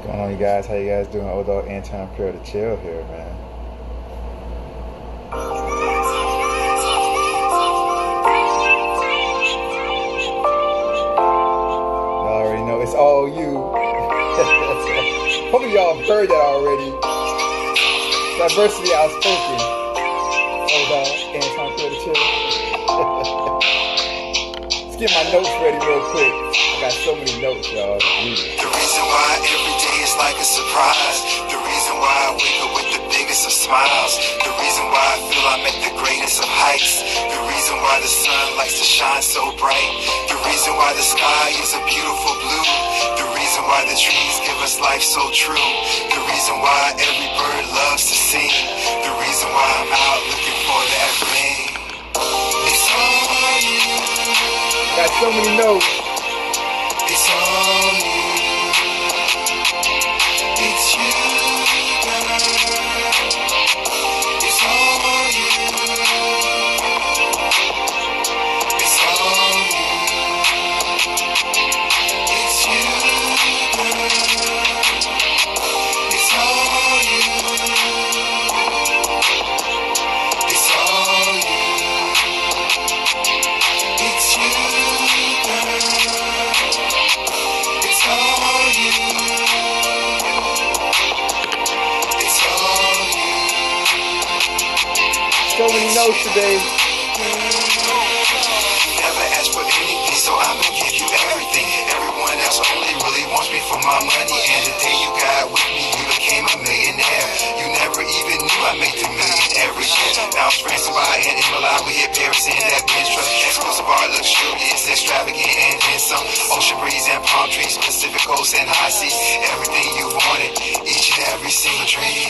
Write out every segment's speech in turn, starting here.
Going on, you guys? How you guys doing? Old Dog Anti-Imperial to chill here, man. Y'all already know it's all you. Hopefully y'all have heard that already. Diversity Outspoken. Old Dog Anti-Imperial to chill. Let's get my notes ready real quick. I got so many notes, y'all. The reason why every day is like a surprise. The reason why I wake up with the biggest of smiles. The reason why I feel I'm at the greatest of heights. The reason why the sun likes to shine so bright. The reason why the sky is a beautiful blue. The reason why the trees give us life so true. The reason why every bird loves to sing. The reason why I'm out looking for that ring. It's all you. Got so many notes. It's all you. It's you, girl. It's all you. It's all you. It's you, girl. It's all you. It's all you. It's you, girl. It's all you. It's all you. So many notes today. You never asked for anything, so I'ma give you everything. Everyone else only really wants me for my money, and the day you got with me, you became a millionaire. You never even knew I made $3 million every year. Now it's France, Dubai, and in Milan, we hit Paris in that Benz truck. Exclusive art, luxurious, extravagant, and then some. Ocean breeze and palm trees, Pacific coast and high seas. Everything you wanted, each and every single dream.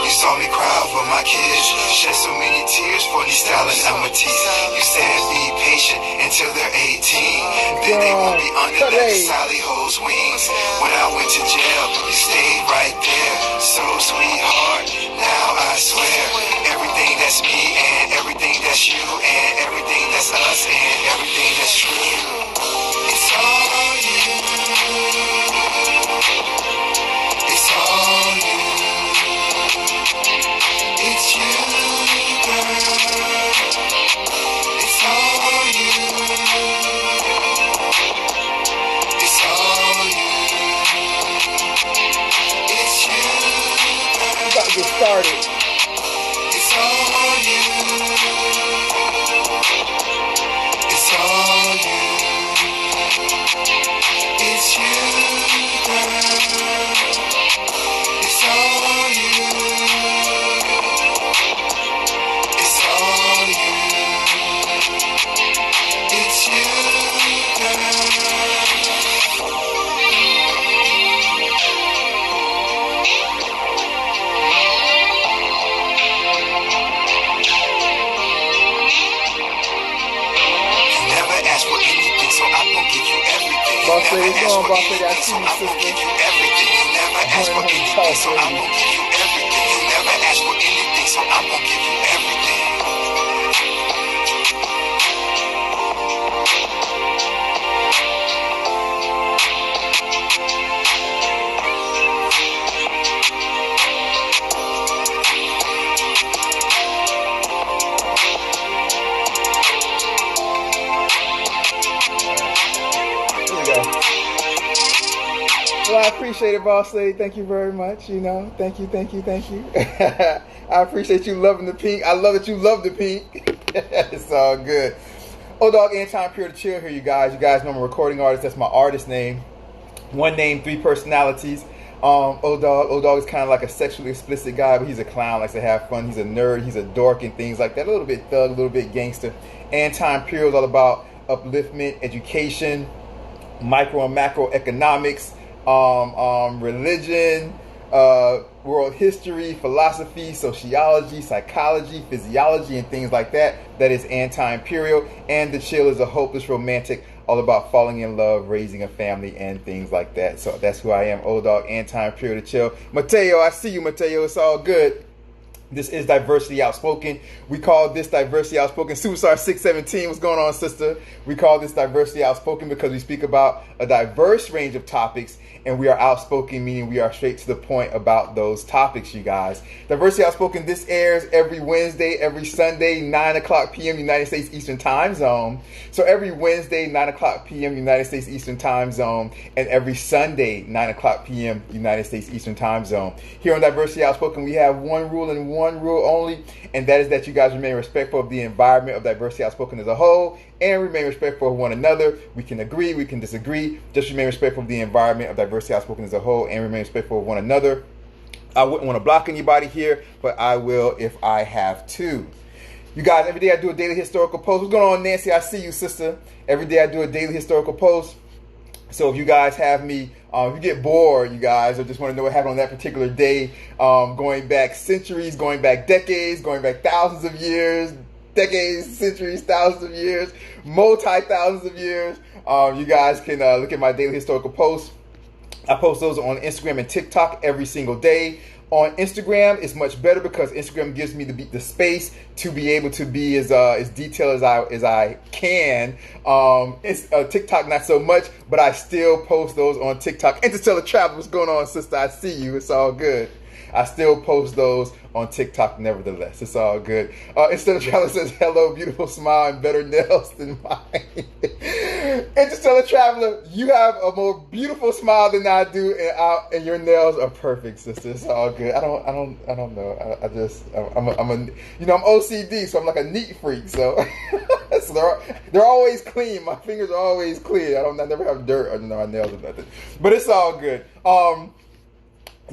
You saw me cry over my kids, shed so many tears for these styling amateurs. You said be patient until they're 18, then they won't be under that Sally Ho's wings. When I went to jail, you stayed right there. So sweetheart, now I swear, everything that's me and everything that's you and everything that's us and everything that's true. It's all you. It's all you. It's you, girl. It's all you. It's all you. It's you, girl. We about to get started. It's all you. It's all you. It's you, girl. It's all you. It's all you. It's you, girl. You never asked for anything, so I'm gonna give you everything. You Boss never lady, asked go on, for boss lady. I anything, see so you, I'm gonna sister. give you everything. You never asked for anything, so I'm gonna give you everything. You never asked for anything, so I'm gonna give you everything. Here we go. Well, I appreciate it, boss lady. Thank you very much. You know, thank you. I appreciate you loving the pink. I love that you love the pink. It's all good. Old Dog Anti-Imperial to chill here, you guys. You guys know I'm a recording artist. That's my artist name. One name, three personalities. Old Dog is kind of like a sexually explicit guy, but he's a clown, likes to have fun. He's a nerd, he's a dork and things like that. A little bit thug, a little bit gangster. Anti-Imperial is all about upliftment, education, micro and macro economics, religion, world history, philosophy, sociology, psychology, physiology, and things like that. That is Anti-Imperial. And the chill is a hopeless romantic, all about falling in love, raising a family, and things like that. So that's who I am, Old Dog Anti-Imperial to chill. Mateo, I see you, Mateo. It's all good. This is Diversity Outspoken. We call this Diversity Outspoken. Superstar 617, what's going on, sister? We call this Diversity Outspoken because we speak about a diverse range of topics, and we are outspoken, meaning we are straight to the point about those topics, you guys. Diversity Outspoken, this airs every Wednesday, every Sunday, 9 o'clock p.m. United States Eastern Time Zone. So every Wednesday, 9 o'clock p.m. United States Eastern Time Zone, and every Sunday, 9 o'clock p.m. United States Eastern Time Zone. Here on Diversity Outspoken, we have one rule and one rule only, and that is that you guys remain respectful of the environment of Diversity Outspoken as a whole, and remain respectful of one another. We can agree, we can disagree, just remain respectful of the environment of Diversity Outspoken as a whole, and remain respectful of one another. I wouldn't want to block anybody here, but I will if I have to. You guys, every day I do a daily historical post. What's going on, Nancy? I see you, sister. Every day I do a daily historical post. So if you guys have me, if you get bored, you guys, or just want to know what happened on that particular day, going back centuries, going back decades, going back thousands of years, decades, centuries, thousands of years, multi-thousands of years, you guys can look at my daily historical posts. I post those on Instagram and TikTok every single day. On Instagram, it's much better because Instagram gives me the space to be able to be as detailed as I can. It's TikTok not so much, but I still post those on TikTok. Interstellar Travel, what's going on, sister? I see you. It's all good. I still post those on TikTok nevertheless. It's all good. Interstellar Traveler says, hello, beautiful smile and better nails than mine. Interstellar Traveler, you have a more beautiful smile than I do, and your nails are perfect, sister. It's all good. I don't know. I'm OCD, so I'm like a neat freak. So, so they're always clean. My fingers are always clean. I never have dirt under my nails or nothing. But it's all good.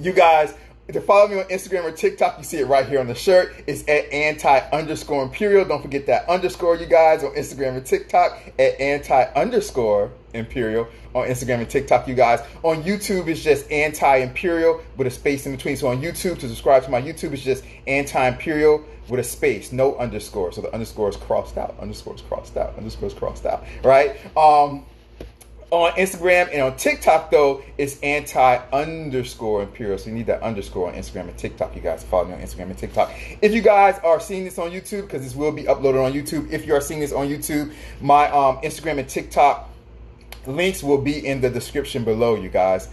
You guys, to follow me on Instagram or TikTok, you see it right here on the shirt. It's at anti_imperial. Don't forget that underscore, you guys, on Instagram and TikTok at anti_imperial on Instagram and TikTok, you guys. On YouTube, it's just Anti-Imperial with a space in between. So on YouTube, to subscribe to my YouTube, it's just Anti-Imperial with a space, no underscore. So the underscore is crossed out. Underscore's crossed out. Underscore's crossed out. Right? On Instagram and on TikTok, though, it's anti_imperial. So you need that underscore on Instagram and TikTok. You guys follow me on Instagram and TikTok. If you guys are seeing this on YouTube, because this will be uploaded on YouTube, if you are seeing this on YouTube, my Instagram and TikTok links will be in the description below, you guys.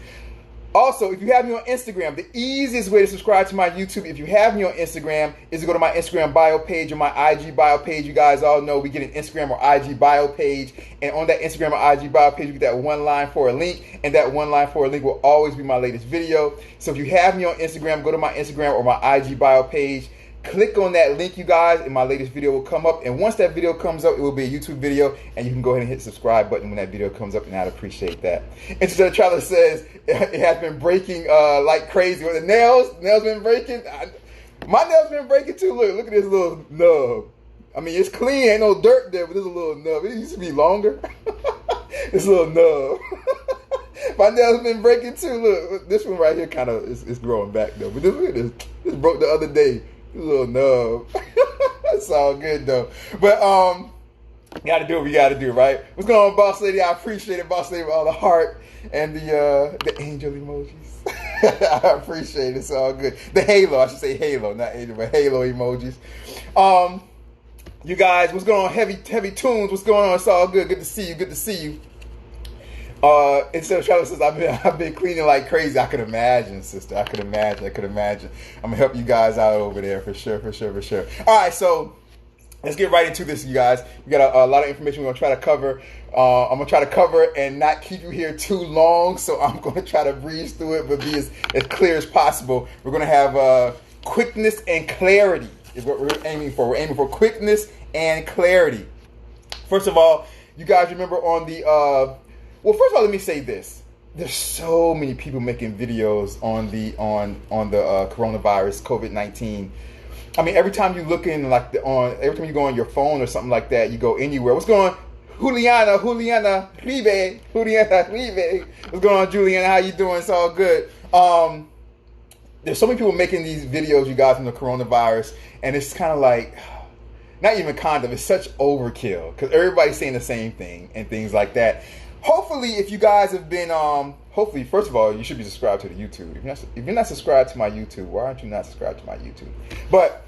Also, if you have me on Instagram, the easiest way to subscribe to my YouTube, if you have me on Instagram, is to go to my Instagram bio page or my IG bio page. You guys all know we get an Instagram or IG bio page. And on that Instagram or IG bio page, you get that one line for a link. And that one line for a link will always be my latest video. So if you have me on Instagram, go to my Instagram or my IG bio page. Click on that link, you guys, and my latest video will come up. And once that video comes up, it will be a YouTube video, and you can go ahead and hit the subscribe button when that video comes up, and I'd appreciate that. Interstellar Traveler says it has been breaking like crazy. The nails been breaking. My nails been breaking too. Look at this little nub. I mean, it's clean, ain't no dirt there, but there's a little nub. It used to be longer. This little nub. My nails been breaking too. Look, this one right here kind of is growing back though. But this broke the other day. Little nub. It's all good though. But gotta do what we gotta do, right? What's going on, boss lady? I appreciate it, boss lady, with all the heart and the angel emojis. I appreciate it. It's all good. The halo, I should say halo, not angel, but halo emojis. You guys, what's going on? Heavy tunes. What's going on? It's all good. Good to see you. Good to see you. Instead of Travis says, I've been cleaning like crazy. I could imagine, sister. I could imagine. I'm gonna help you guys out over there for sure. All right, so let's get right into this, you guys. We got a lot of information we're gonna try to cover. I'm gonna try to cover and not keep you here too long. So I'm gonna try to breeze through it, but be as clear as possible. We're gonna have quickness and clarity is what we're aiming for. We're aiming for quickness and clarity. First of all, you guys remember on the well, first of all, let me say this. There's so many people making videos on the coronavirus, COVID-19. I mean, every time you look in every time you go on your phone or something like that, you go anywhere. What's going on? Juliana Rive. What's going on, Juliana? How you doing? It's all good. There's so many people making these videos, you guys, on the coronavirus, and it's kind of like, not even kind of, it's such overkill because everybody's saying the same thing and things like that. Hopefully, if you guys have been hopefully, first of all, you should be subscribed to the YouTube. If you're not subscribed to my YouTube, why aren't you not subscribed to my YouTube? But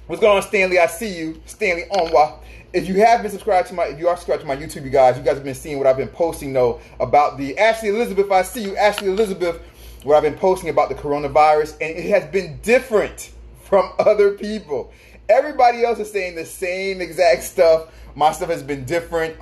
what's going on, Stanley? I see you, Stanley Onwa. If you have been subscribed to if you are subscribed to my YouTube, you guys have been seeing what I've been posting though about the Ashley Elizabeth. I see you, Ashley Elizabeth. What I've been posting about the coronavirus, and it has been different from other people. Everybody else is saying the same exact stuff. My stuff has been different.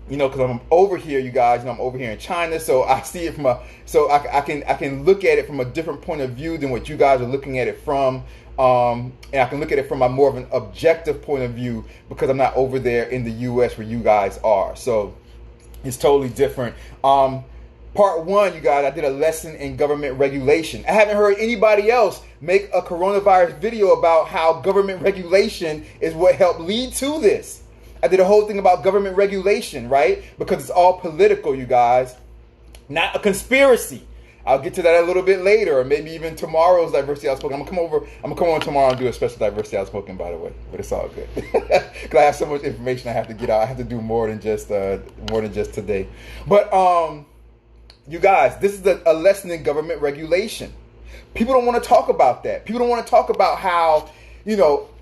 Because I'm over here, you guys. I'm over here in China, so I see it I can look at it from a different point of view than what you guys are looking at it from. And I can look at it from a more of an objective point of view because I'm not over there in the U.S. where you guys are. So it's totally different. Part one, you guys, I did a lesson in government regulation. I haven't heard anybody else make a coronavirus video about how government regulation is what helped lead to this. I did a whole thing about government regulation, right? Because it's all political, you guys. Not a conspiracy. I'll get to that a little bit later, or maybe even tomorrow's Diversity Outspoken. I'm gonna come on tomorrow and do a special Diversity Outspoken, by the way. But it's all good because I have so much information I have to get out. I have to do more than just today. But you guys, this is a lesson in government regulation. People don't want to talk about that. People don't want to talk about how,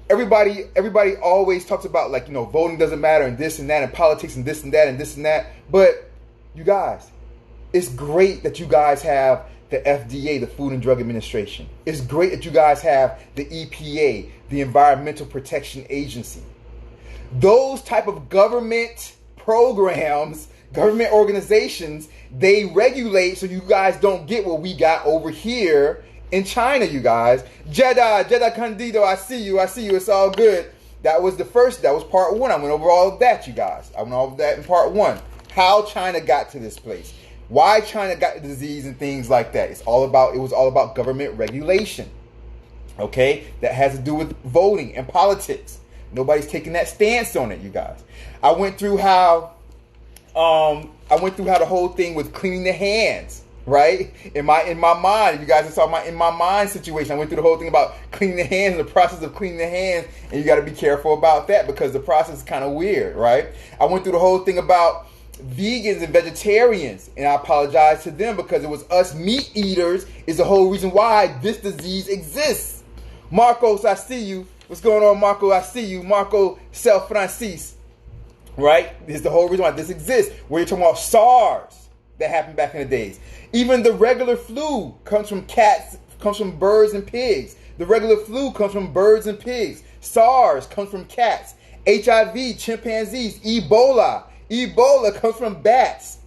everybody always talks about voting doesn't matter and this and that and politics and this and that and this and that. But you guys, it's great that you guys have the FDA, the Food and Drug Administration. It's great that you guys have the EPA, the Environmental Protection Agency. Those type of government programs, government organizations, they regulate so you guys don't get what we got over here in China, you guys. Jeddah Candido, I see you, it's all good. That was part one. I went over all of that, you guys. I went over that in part one. How China got to this place. Why China got the disease and things like that. It was all about government regulation. Okay? That has to do with voting and politics. Nobody's taking that stance on it, you guys. I went through how the whole thing with cleaning the hands, right? In my mind, you guys saw my in my mind situation. I went through the whole thing about cleaning the hands and the process of cleaning the hands, and you got to be careful about that because the process is kind of weird, right? I went through the whole thing about vegans and vegetarians, and I apologize to them because it was us meat eaters is the whole reason why this disease exists. Marcos, I see you. What's going on, Marco? I see you. Marco Self Francis. Right? This is the whole reason why this exists. Where you're talking about SARS that happened back in the days. Even the regular flu comes from cats, comes from birds and pigs. The regular flu comes from birds and pigs. SARS comes from cats. HIV, chimpanzees. Ebola comes from bats.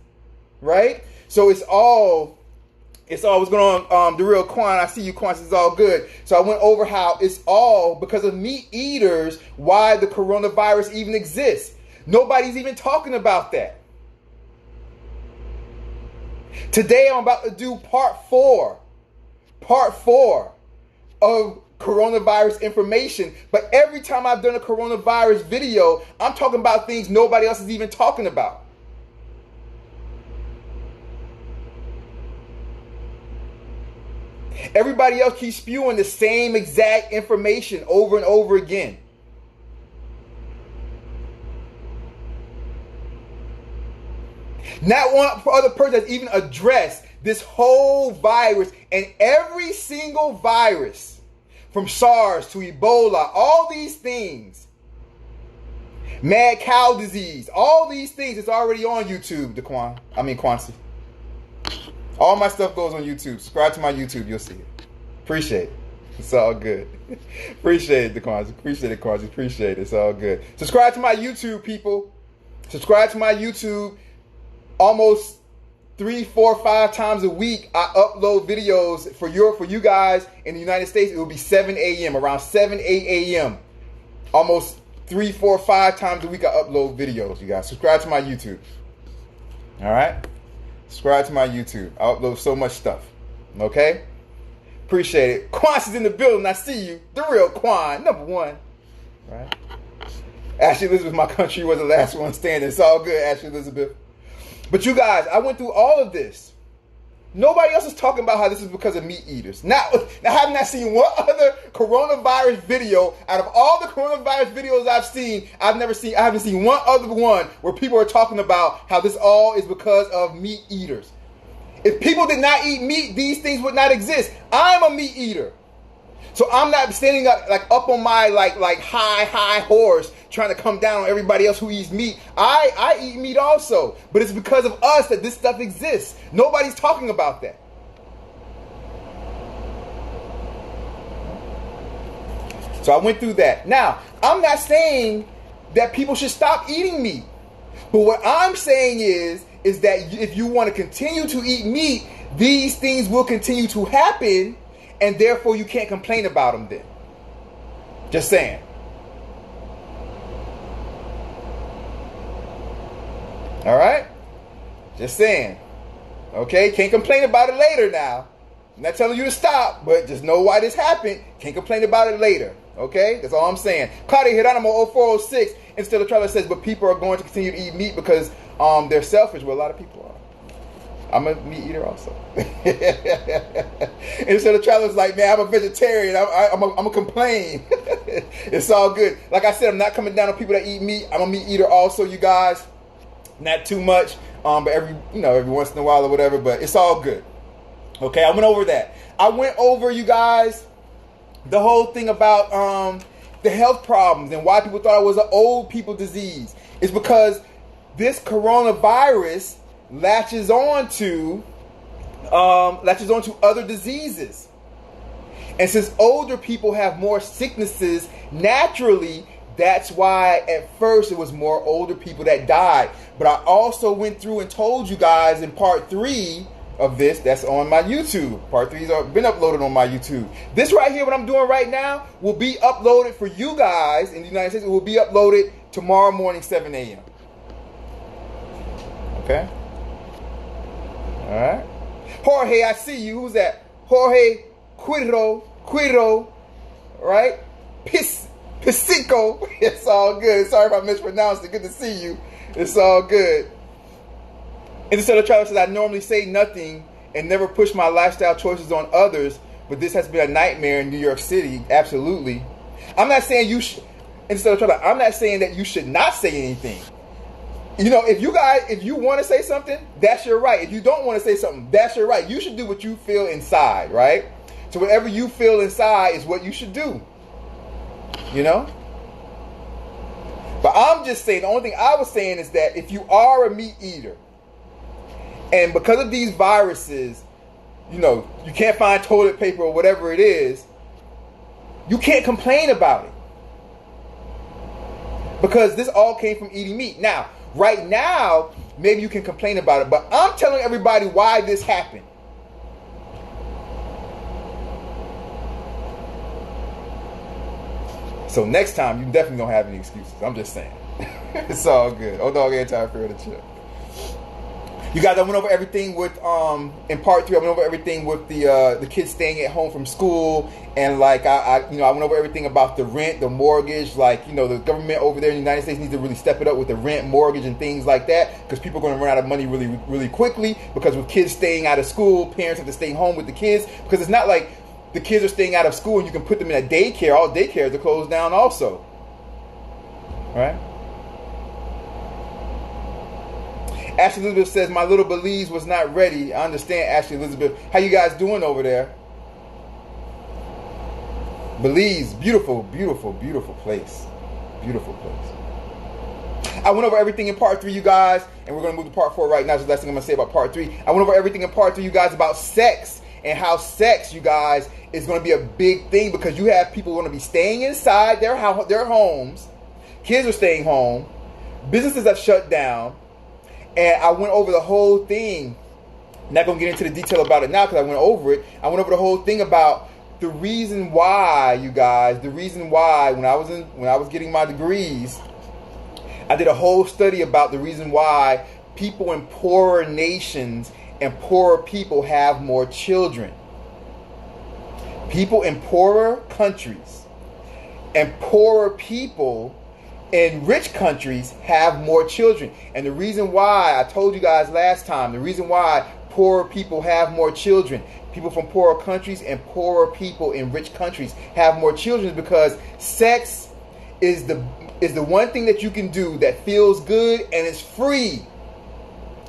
Right? So it's all what's going on. The real Quan, I see you, Quan, it's all good. So I went over how it's all because of meat eaters why the coronavirus even exists. Nobody's even talking about that. Today I'm about to do part four of coronavirus information. But every time I've done a coronavirus video, I'm talking about things nobody else is even talking about. Everybody else keeps spewing the same exact information over and over again. Not one other person has even addressed this whole virus, and every single virus from SARS to Ebola, all these things, mad cow disease, all these things, it's already on YouTube, Quancy. All my stuff goes on YouTube. Subscribe to my YouTube, you'll see it. Appreciate it. It's all good. Appreciate it, Quancy. Appreciate it, Quancy. Appreciate it. It's all good. Subscribe to my YouTube, people. Subscribe to my YouTube. Almost 3, 4, 5 times a week, I upload videos for you guys in the United States. It will be 7 a.m. around 7, 8 a.m. Almost 3, 4, 5 times a week, I upload videos. You guys, subscribe to my YouTube. All right, subscribe to my YouTube. I upload so much stuff. Okay, appreciate it. Quan's is in the building. I see you, the real Quan, number one. Right. Ashley Elizabeth, my country was the last one standing. It's all good, Ashley Elizabeth. But you guys, I went through all of this. Nobody else is talking about how this is because of meat eaters. Now, I have not seen one other coronavirus video. Out of all the coronavirus videos I've seen, I haven't seen one other one where people are talking about how this all is because of meat eaters. If people did not eat meat, these things would not exist. I'm a meat eater. So I'm not standing up on my high horse trying to come down on everybody else who eats meat. I eat meat also. But it's because of us that this stuff exists. Nobody's talking about that. So I went through that. Now, I'm not saying that people should stop eating meat. But what I'm saying is that if you want to continue to eat meat, these things will continue to happen, and therefore you can't complain about them then. Just saying. All right? Just saying. Okay? Can't complain about it later now. I'm not telling you to stop, but just know why this happened. Can't complain about it later. Okay? That's all I'm saying. Claudia Hieronimo 0406 instead of Trailer says, but people are going to continue to eat meat because they're selfish. Well, a lot of people are. I'm a meat eater also. Instead of Trailer's like, man, I'm a vegetarian. I'm a complain. It's all good. Like I said, I'm not coming down on people that eat meat. I'm a meat eater also, you guys. Not too much, but every once in a while or whatever. But it's all good. Okay, I went over that. I went over, you guys, the whole thing about the health problems and why people thought it was an old people disease. It's because this coronavirus latches on to other diseases. And since older people have more sicknesses naturally, that's why at first it was more older people that died. But I also went through and told you guys in part 3 of this, that's on my YouTube. Part 3's been uploaded on my YouTube. This right here, what I'm doing right now, will be uploaded for you guys in the United States. It will be uploaded tomorrow morning, 7 a.m. Okay? Alright? Jorge, I see you. Who's that? Jorge Quiro, right? Pisico. It's all good. Sorry if I mispronounced it. Good to see you. It's all good. Instead of Travis says, I normally say nothing and never push my lifestyle choices on others, but this has been a nightmare in New York City. Absolutely. I'm not saying you should. Instead of Travis, I'm not saying that you should not say anything. You know, if you want to say something, that's your right. If you don't want to say something, that's your right. You should do what you feel inside, right? So whatever you feel inside is what you should do. You know? But I'm just saying, the only thing I was saying is that if you are a meat eater, and because of these viruses, you know, you can't find toilet paper or whatever it is, you can't complain about it. Because this all came from eating meat. Now, right now, maybe you can complain about it, but I'm telling everybody why this happened. So next time, you definitely don't have any excuses. I'm just saying. It's all good. Old Dogg Anti-Imperial the Chip. You guys, I went over everything with, in part 3, I went over everything with the kids staying at home from school. And like, I went over everything about the rent, the mortgage. Like, you know, the government over there in the United States needs to really step it up with the rent, mortgage, and things like that. Because people are going to run out of money really, really quickly. Because with kids staying out of school, parents have to stay home with the kids. Because it's not like the kids are staying out of school and you can put them in a daycare. All daycares are closed down also. Right? Ashley Elizabeth says, my little Belize was not ready. I understand, Ashley Elizabeth. How you guys doing over there? Belize, beautiful, beautiful, beautiful place. Beautiful place. I went over everything in part 3, you guys, and we're going to move to part 4 right now. So that's the last thing I'm going to say about part 3. I went over everything in part 3, you guys, about sex and how sex, you guys, is going to be a big thing because you have people going to be staying inside their homes. Kids are staying home. Businesses have shut down. And I went over the whole thing. I'm not going to get into the detail about it now because I went over it. I went over the whole thing about the reason why, you guys, the reason why when I was getting my degrees, I did a whole study about the reason why people in poorer nations and poorer people have more children. People in poorer countries and poorer people in rich countries have more children. And the reason why, I told you guys last time, the reason why poorer people have more children, people from poorer countries and poorer people in rich countries have more children, is because sex is the one thing that you can do that feels good and it's free.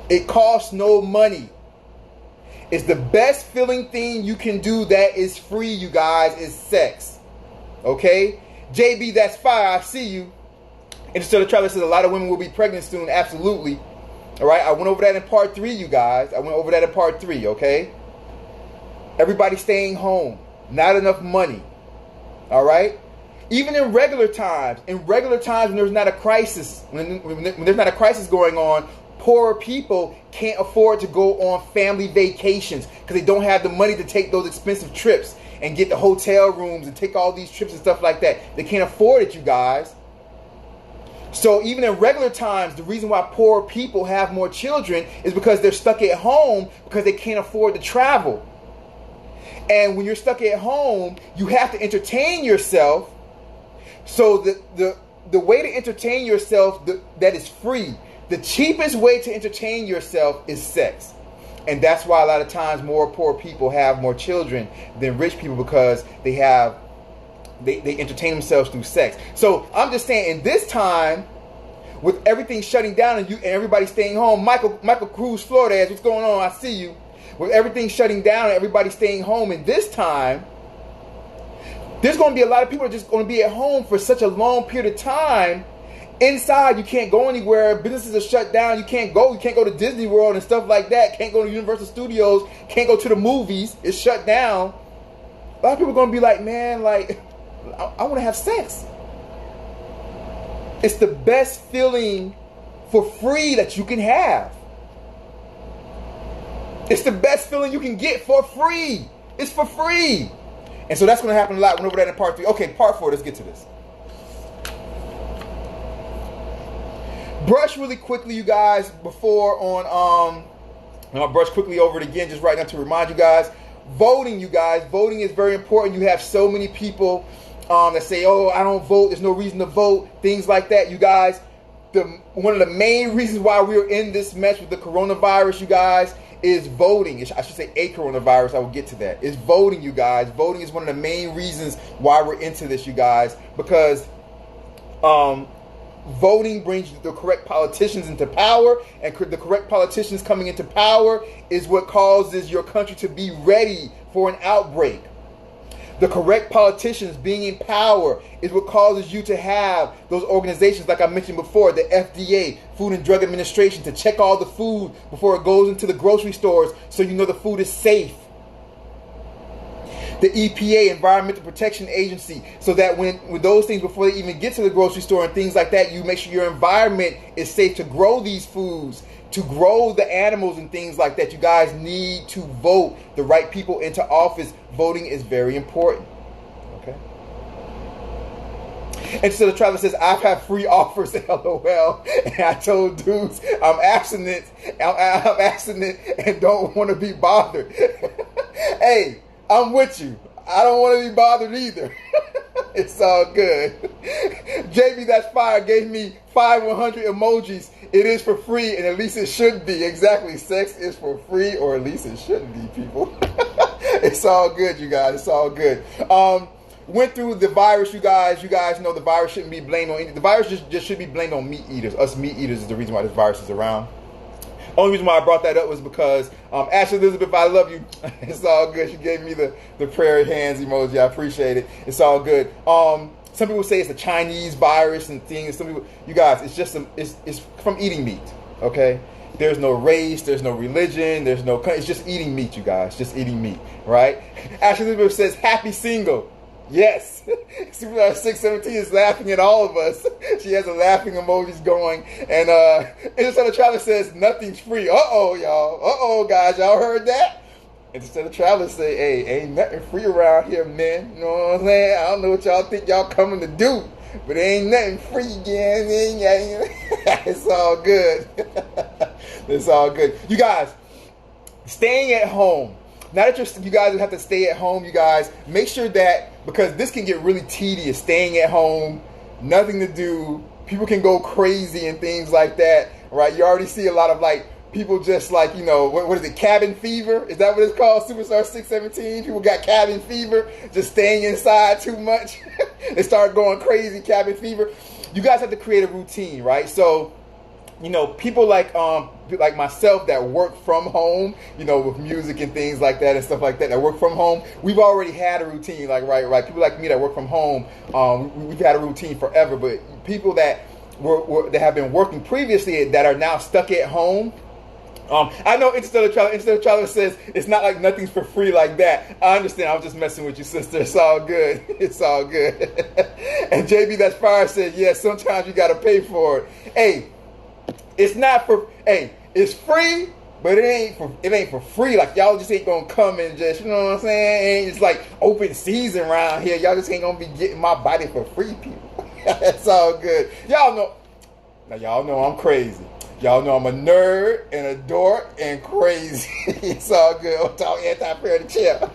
It costs no money. It's the best feeling thing you can do that is free, you guys, is sex. Okay? JB, that's fire. I see you. Instead of Travis says a lot of women will be pregnant soon. Absolutely. All right? I went over that in part 3, you guys. I went over that in part 3, okay? Everybody staying home. Not enough money. All right? Even in regular times when there's not a crisis, when there's not a crisis going on, poorer people can't afford to go on family vacations because they don't have the money to take those expensive trips and get the hotel rooms and take all these trips and stuff like that. They can't afford it, you guys. So even in regular times, the reason why poor people have more children is because they're stuck at home because they can't afford to travel. And when you're stuck at home, you have to entertain yourself. So the way to entertain yourself that is free, the cheapest way to entertain yourself is sex. And that's why a lot of times more poor people have more children than rich people, because they entertain themselves through sex. So I'm just saying, in this time, with everything shutting down and everybody staying home, Michael Cruz Flores, what's going on? I see you. With everything shutting down and everybody staying home in this time, there's going to be a lot of people that are just going to be at home for such a long period of time. Inside, you can't go anywhere. Businesses are shut down. You can't go to Disney World and stuff like that. Can't go to Universal Studios. Can't go to the movies. It's shut down. A lot of people are going to be like, man, like, I want to have sex. It's the best feeling for free that you can have. It's the best feeling you can get for free. It's for free. And so that's going to happen a lot. Went over that in part 3. Okay, part 4, let's get to this. Brush really quickly, you guys, before on, I'll brush quickly over it again, just right now to remind you guys. Voting, you guys. Voting is very important. You have so many people that say, oh, I don't vote. There's no reason to vote. Things like that, you guys. One of the main reasons why we're in this mess with the coronavirus, you guys, is voting. I should say a coronavirus. I will get to that. It's voting, you guys. Voting is one of the main reasons why we're into this, you guys, because voting brings the correct politicians into power, and the correct politicians coming into power is what causes your country to be ready for an outbreak. The correct politicians being in power is what causes you to have those organizations, like I mentioned before, the FDA, Food and Drug Administration, to check all the food before it goes into the grocery stores so you know the food is safe. The EPA, Environmental Protection Agency, so that when those things, before they even get to the grocery store and things like that, you make sure your environment is safe to grow these foods, to grow the animals and things like that. You guys need to vote the right people into office. Voting is very important. Okay. And so Travis says, I've had free offers, LOL. And I told dudes, I'm abstinent and don't want to be bothered. Hey, I'm with you. I don't want to be bothered either. It's all good. JB, that's fire, gave me 100 emojis. It is for free, and at least it should be. Exactly. Sex is for free, or at least it should be, people. It's all good, you guys. It's all good. Went through the virus, you guys. You guys know the virus shouldn't be blamed on anything. The virus just should be blamed on meat eaters. Us meat eaters is the reason why this virus is around. Only reason why I brought that up was because Ashley Elizabeth, I love you. It's all good. She gave me the prayer hands emoji. I appreciate it. It's all good. Some people say it's a Chinese virus and things. Some people, you guys, it's just it's from eating meat. Okay, there's no race, there's no religion, it's just eating meat, you guys. Just eating meat, right? Ashley Elizabeth says, "Happy single." Yes. Superstar 617 is laughing at all of us. She has a laughing emojis going. And Interstellar Traveler says, nothing's free. Uh-oh, y'all. Uh-oh, guys. Y'all heard that? Interstellar Traveler say, hey, ain't nothing free around here, man. You know what I'm saying? I don't know what y'all think y'all coming to do, but ain't nothing free again. It's all good. It's all good. You guys, staying at home. Now that you guys have to stay at home, you guys, make sure that, because this can get really tedious, staying at home, nothing to do, people can go crazy and things like that, right? You already see a lot of, like, people just, like, you know, what is it, cabin fever? Is that what it's called, Superstar 617? People got cabin fever, just staying inside too much. They start going crazy, cabin fever. You guys have to create a routine, right? So people like myself that work from home, with music and things like that and stuff like that work from home, we've already had a routine. Like right. People like me that work from home, we've had a routine forever. But people that that have been working previously that are now stuck at home. I know Interstellar Traveler says it's not like nothing's for free like that. I understand. I was just messing with you, sister. It's all good. It's all good. And JB That's Fire said, yeah, sometimes you got to pay for it. Hey, it's not for. Hey, it's free, but it ain't for free. Like y'all just ain't gonna come and just, you know what I'm saying? It ain't just like open season around here. Y'all just ain't gonna be getting my body for free, people. That's all good. Y'all know I'm crazy. Y'all know I'm a nerd and a dork and crazy. It's all good. I'll talk Anti-Imperial to chill.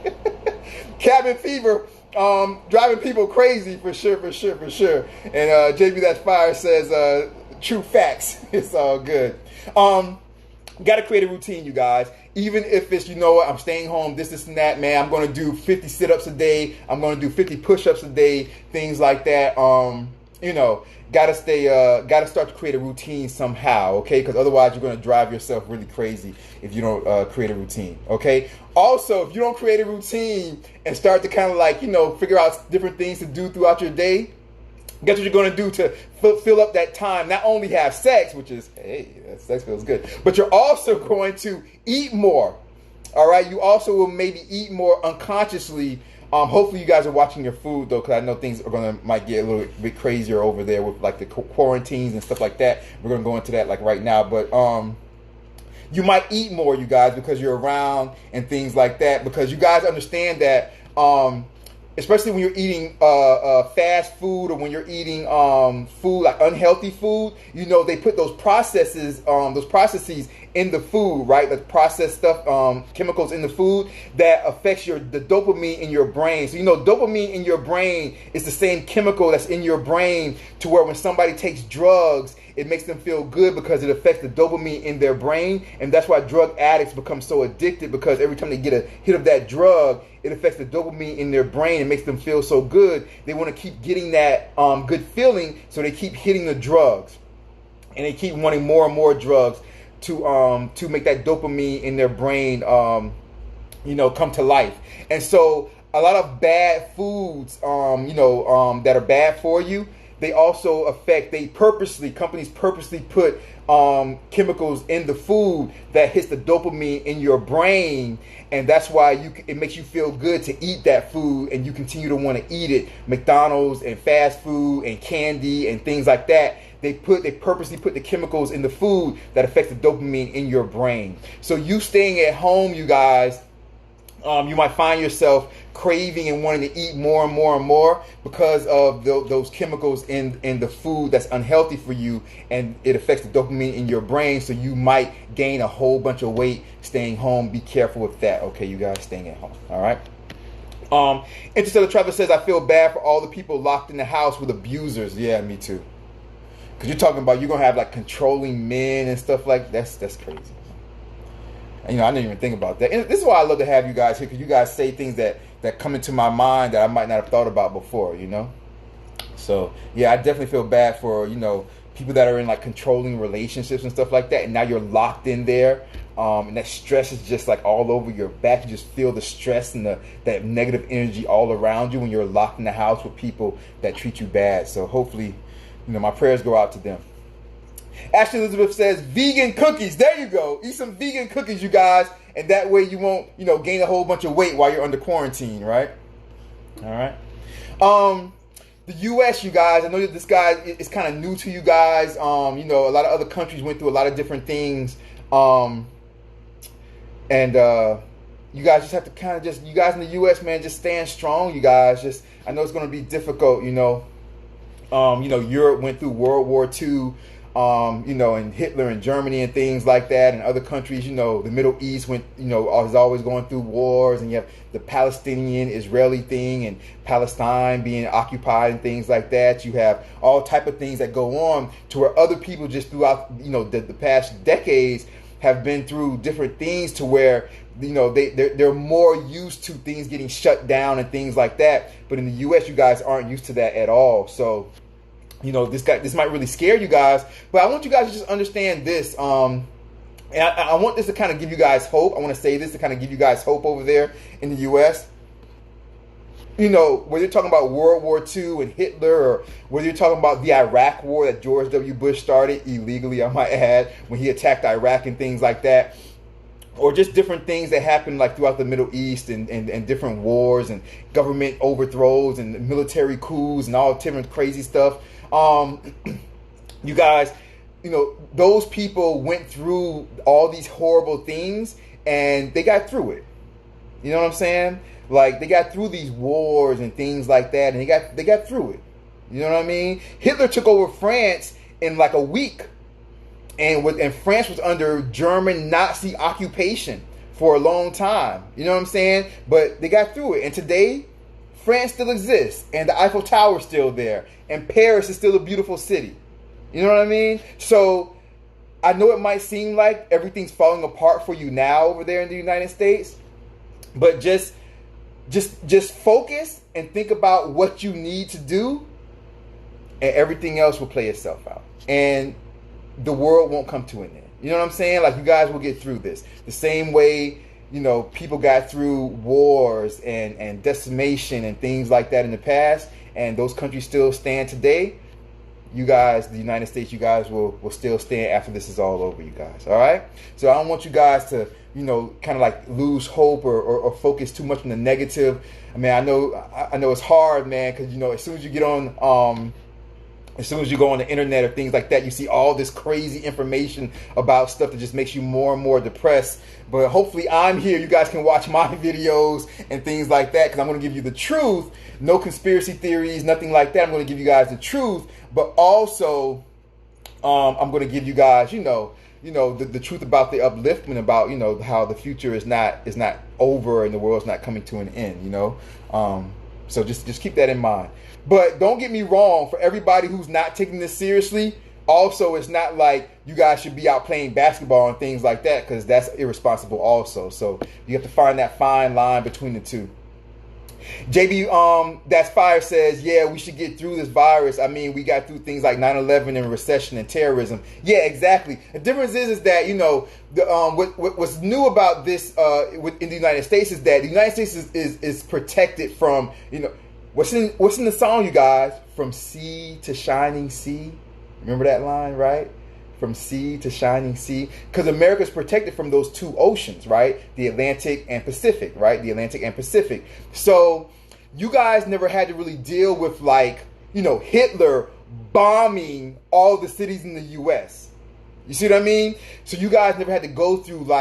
Cabin fever, driving people crazy for sure. And JB That's Fire says, true facts. It's all good. Got to create a routine, you guys. Even if it's, I'm staying home, this and that, man. I'm going to do 50 sit-ups a day. I'm going to do 50 push-ups a day. Things like that. Gotta start to create a routine somehow, okay? Because otherwise you're going to drive yourself really crazy if you don't create a routine, okay? Also, if you don't create a routine and start to kind of figure out different things to do throughout your day, guess what you're going to do to fill up that time? Not only have sex, which is, hey, sex feels good, but you're also going to eat more, all right? You also will maybe eat more unconsciously. Hopefully you guys are watching your food though, because I know things might get a little bit crazier over there with like the quarantines and stuff like that. We're gonna go into that like right now, but you might eat more, you guys, because you're around and things like that. Because you guys understand that, especially when you're eating fast food or when you're eating food like unhealthy food, they put those processes in the food, right? The processed stuff, chemicals in the food that affects the dopamine in your brain. So dopamine in your brain is the same chemical that's in your brain to where when somebody takes drugs, it makes them feel good because it affects the dopamine in their brain. And that's why drug addicts become so addicted, because every time they get a hit of that drug, it affects the dopamine in their brain. It makes them feel so good. They want to keep getting that good feeling, so they keep hitting the drugs. And they keep wanting more and more drugs to make that dopamine in their brain, come to life. And so a lot of bad foods, that are bad for you, they also companies purposely put chemicals in the food that hits the dopamine in your brain, and that's why it makes you feel good to eat that food, and you continue to want to eat it. McDonald's and fast food and candy and things like that. They purposely put the chemicals in the food that affects the dopamine in your brain. So you staying at home, you guys, you might find yourself craving and wanting to eat more and more and more because of those chemicals in the food that's unhealthy for you, and it affects the dopamine in your brain. So you might gain a whole bunch of weight staying home. Be careful with that, okay, you guys, staying at home, all right? Interstellar Traveler says, I feel bad for all the people locked in the house with abusers. Yeah, me too. Because you're talking about you're going to have like controlling men and stuff like that. That's crazy. And, I didn't even think about that. And this is why I love to have you guys here, because you guys say things that come into my mind that I might not have thought about before, So, yeah, I definitely feel bad for, people that are in like controlling relationships and stuff like that. And now you're locked in there. And that stress is just like all over your back. You just feel the stress and that negative energy all around you when you're locked in the house with people that treat you bad. So hopefully, my prayers go out to them. Ashley Elizabeth says, vegan cookies. There you go. Eat some vegan cookies, you guys. And that way you won't, gain a whole bunch of weight while you're under quarantine, right? All right. The U.S., you guys, I know that this guy is kind of new to you guys. A lot of other countries went through a lot of different things. And you guys just have to kind of you guys in the U.S., man, just stand strong, you guys. I know it's going to be difficult, Europe went through World War II. And Hitler and Germany and things like that, and other countries, the Middle East is always going through wars, and you have the Palestinian-Israeli thing and Palestine being occupied and things like that. You have all type of things that go on to where other people just throughout, the past decades have been through different things to where, they're more used to things getting shut down and things like that. But in the U.S., you guys aren't used to that at all. So, this might really scare you guys, but I want you guys to just understand this. And I want this to kind of give you guys hope. I want to say this to kind of give you guys hope over there in the U.S. Whether you're talking about World War II and Hitler, or whether you're talking about the Iraq War that George W. Bush started illegally, I might add, when he attacked Iraq and things like that, or just different things that happened like throughout the Middle East and different wars and government overthrows and military coups and all different crazy stuff. You guys, those people went through all these horrible things and they got through it. You know what I'm saying? Like, they got through these wars and things like that, and they got through it. You know what I mean? Hitler took over France in like a week, and France was under German Nazi occupation for a long time. You know what I'm saying? But they got through it, and today France still exists, and the Eiffel Tower is still there, and Paris is still a beautiful city. You know what I mean? So I know it might seem like everything's falling apart for you now over there in the United States, but just focus and think about what you need to do, and everything else will play itself out, and the world won't come to an end. You know what I'm saying? Like, you guys will get through this the same way people got through wars and decimation and things like that in the past, and those countries still stand today. You guys, the United States, you guys will still stand after this is all over, you guys. All right? So I don't want you guys to kind of like lose hope or focus too much on the negative. I mean, I know it's hard, man, because as soon as you get on as soon as you go on the internet or things like that, you see all this crazy information about stuff that just makes you more and more depressed. But hopefully I'm here. You guys can watch my videos and things like that, because I'm going to give you the truth. No conspiracy theories, nothing like that. I'm going to give you guys the truth. But also, I'm going to give you guys, the truth about the upliftment, about, how the future is not over and the world's not coming to an end, So just keep that in mind. But don't get me wrong, for everybody who's not taking this seriously, also, it's not like you guys should be out playing basketball and things like that, because that's irresponsible also. So you have to find that fine line between the two. JB, That's Fire says, yeah, we should get through this virus. I mean, we got through things like 9/11 and recession and terrorism. Yeah, exactly. The difference is that, what's new about this in the United States is that the United States is protected from, what's in the song, you guys? From sea to shining sea. Remember that line, right? From sea to shining sea. Because America is protected from those two oceans, right? The Atlantic and Pacific, right? The Atlantic and Pacific. So you guys never had to really deal with, Hitler bombing all the cities in the U.S. You see what I mean? So you guys never had to go through,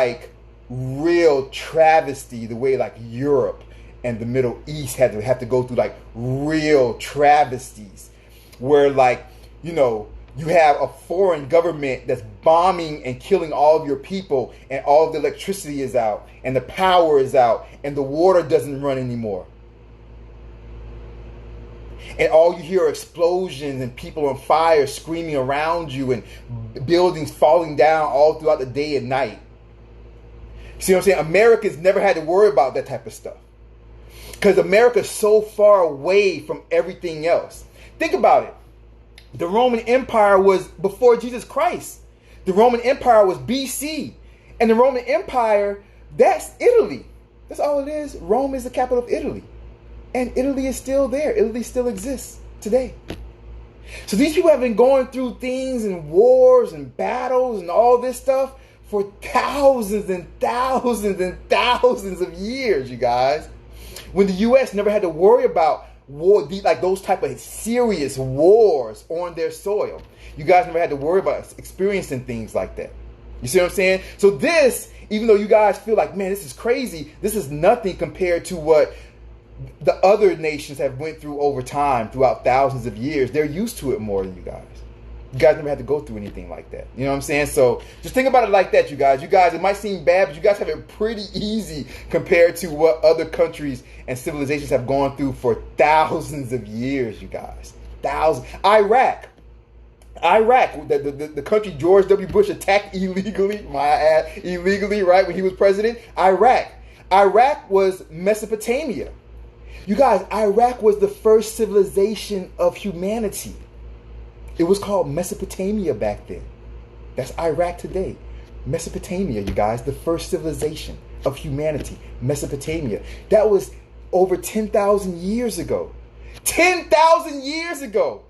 real travesty the way, Europe and the Middle East have to go through, real travesties. Where, you have a foreign government that's bombing and killing all of your people, and all of the electricity is out, and the power is out, and the water doesn't run anymore. And all you hear are explosions and people on fire screaming around you, and buildings falling down all throughout the day and night. See what I'm saying? America's never had to worry about that type of stuff, because America's so far away from everything else. Think about it. The Roman Empire was before Jesus Christ. The Roman Empire was BC. And the Roman Empire, that's Italy. That's all it is. Rome is the capital of Italy. And Italy is still there. Italy still exists today. So these people have been going through things and wars and battles and all this stuff for thousands and thousands and thousands of years, you guys. When the U.S. never had to worry about those type of serious wars on their soil. You guys never had to worry about experiencing things like that. You see what I'm saying? So this, even though you guys feel like, man, this is crazy, this is nothing compared to what the other nations have went through over time, throughout thousands of years. They're used to it more than you guys. You guys never had to go through anything like that. You know what I'm saying? So just think about it like that, you guys. You guys, it might seem bad, but you guys have it pretty easy compared to what other countries and civilizations have gone through for thousands of years, you guys. Thousands. Iraq, the country George W. Bush attacked illegally, right, when he was president. Iraq was Mesopotamia. You guys, Iraq was the first civilization of humanity. It was called Mesopotamia back then. That's Iraq today. Mesopotamia, you guys, the first civilization of humanity. Mesopotamia. That was over 10,000 years ago. 10,000 years ago.